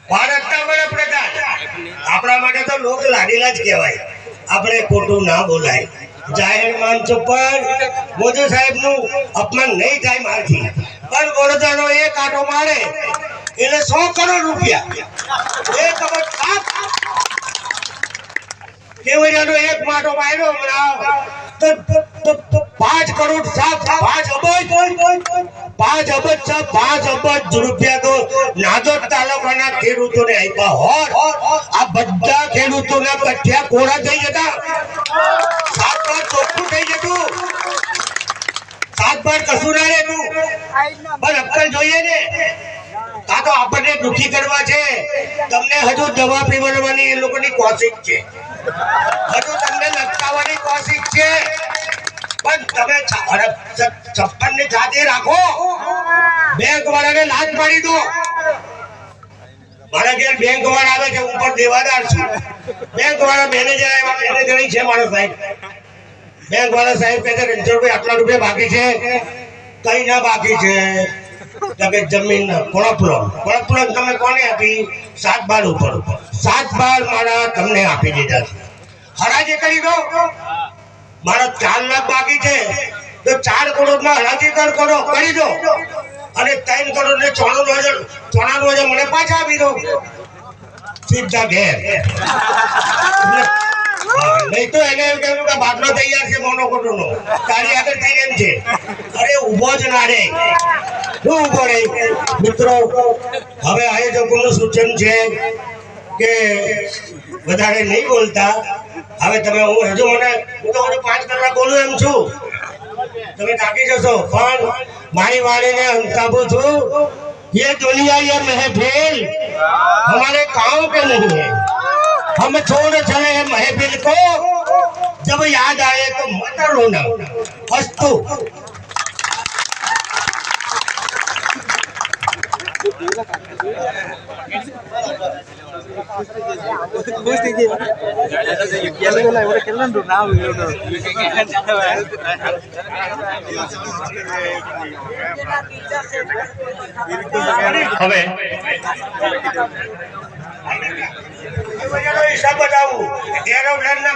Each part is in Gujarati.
ભારતના વડાપ્રધાન આપણા માટે તો લોક લાડીલા જ કહેવાય. આપણે ખોટું ના બોલાય. જાહેર મંચ ઉપર મોદી સાહેબનું અપમાન નહીં થાય મારથી, પણ વડોદરાનો એક આંટો મારે એટલે 100 કરોડ રૂપિયા એક અબજ સાત કેવડિયાનો એક માટો માર્યો તો 5 કરોડ સાત 5 અબજ રૂપિયા તો નાદોદ તાલુકાના ખેડૂતોને આપ્યા હોત, આ બધા ખેડૂતોના કઠિયા કોરા થઈ જતા, 7 બાર ચોખ્ખું થઈ જતું, 7 બાર કશું ના રહેતું. પણ અક્કલ જોઈએ ને. આ તો આપણને દુખી કરવા છે. તમને હજુ દવા પીવડાવવાની એ લોકોની કોશિશ છે, હજુ તમને લટકાવવાની કોશિશ છે. પણ તમે 56 ની જાતે રાખો, બેંક વાળાને લાજ પાડી દો. મારા ઘેર બેંક વાળા આવે છે, હું પણ દેવાદાર છું. બેંક વાળા મેનેજર આવ્યા, મેનેજર છે મારો સાહેબ. બેંક વાળા સાહેબ કહે છે રણછોડભાઈ આટલા રૂપિયા બાકી છે. કઈ ના બાકી છે કે જમીન કોળપલોન તમે કોને આપી? 7 બાર ઉપર 7 બાર મારા તમને આપી દીધા છે. હરાજી કરી દો. મારા 4 લાખ બાકી છે તો 4 કરોડ માં હરાજી કરો કરી દો, અને 3 કરોડ ને 94,000 મને પાછા આપી દો. સીધા ઘેર. નહીં તો એને એમ કહેવું કે બાટલો તૈયાર છે મોનોકોટોનો, તારી આગળ થઈ એમ છે. અરે ઉભો જ ના રે, શું ઉભો રે? મિત્રો, હવે આયોજકોનું સૂચન છે કે વધારે નહીં બોલતા. હવે તમે હું તો 5 કલાક બોલું એમ છું, તમે થાકી જશો. પણ મારી વાણીને અંતાબું છું. ये दुनिया ये महफिल हमारे काम के नहीं है. हम छोड़ चले हैं महफिल को, जब याद आए तो मत रोना. अस्तु. હવે હિસાબ બતાવું. એરોપ્લેનના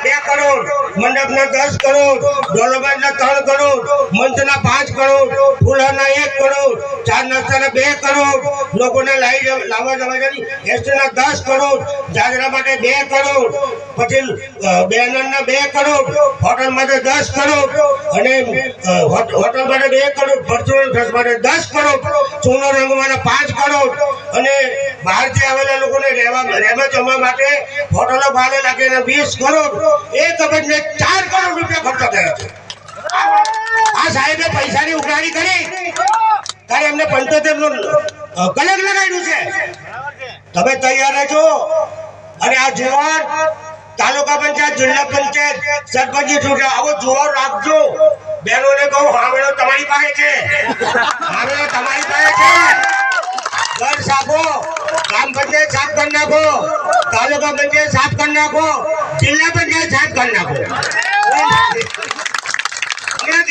2 કરોડ, મંડપના 10 કરોડ, ડોલોબાઈના 3 કરોડ, મંચના 5 કરોડ, ફૂલાના 1 કરોડ, 4 નાસ્તાના 2 કરોડ, લોકોને લાવવા જવાની એસટીના 10 કરોડ, જાજરા માટે 2 કરોડ, પછી બેનરના 2 કરોડ, હોટલ માટે 10 કરોડ, અને હોટલ માટે 2 કરોડ, ફોર્ચ્યુનર ટ્રસ્ટ માટે 10 કરોડ, સોનો રંગ માટે 5 કરોડ, અને બહારથી આવેલા લોકોને રહેવા જમવા માટે હોટલો ભાડે લાગીને 20 કરોડ, 1 અબજ ને 4 કરોડ રૂપિયા ખર્ચો થયો છે. આ સાહેબે પૈસાની ઉઘરાણી કરી ત્યારે એમને 75 નું કલર લગાડ્યું છે. તમે તૈયાર રહેજો. અને આ જુવાર તાલુકા પંચાયત, જિલ્લા પંચાયત, સરપંચ ચૂંટણી આવો જુવાર રાખજો. બહેનોને કહું હાવેલો તમારી પાસે છે, હાવેલો તમારી પાસે છે. ઘર સાફો, ગ્રામ પંચાયત સાફ કરી નાખો, તાલુકા પંચાયત સાફ કરી નાખો, જિલ્લા પંચાયત સાફ કરી નાખો.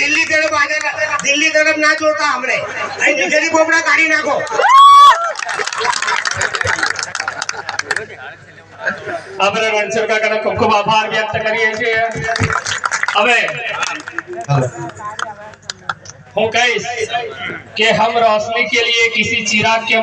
દિલ્હી તરફ ના જોતા, હમણે અહીં નીચેની પોપડા કાઢી નાખો. આપણે રણછોડ કાકાનો ખૂબ ખૂબ આભાર વ્યક્ત કરીએ છીએ. હવે હું કહીશ કે હમ રોशनी के लिए किसी चिराग के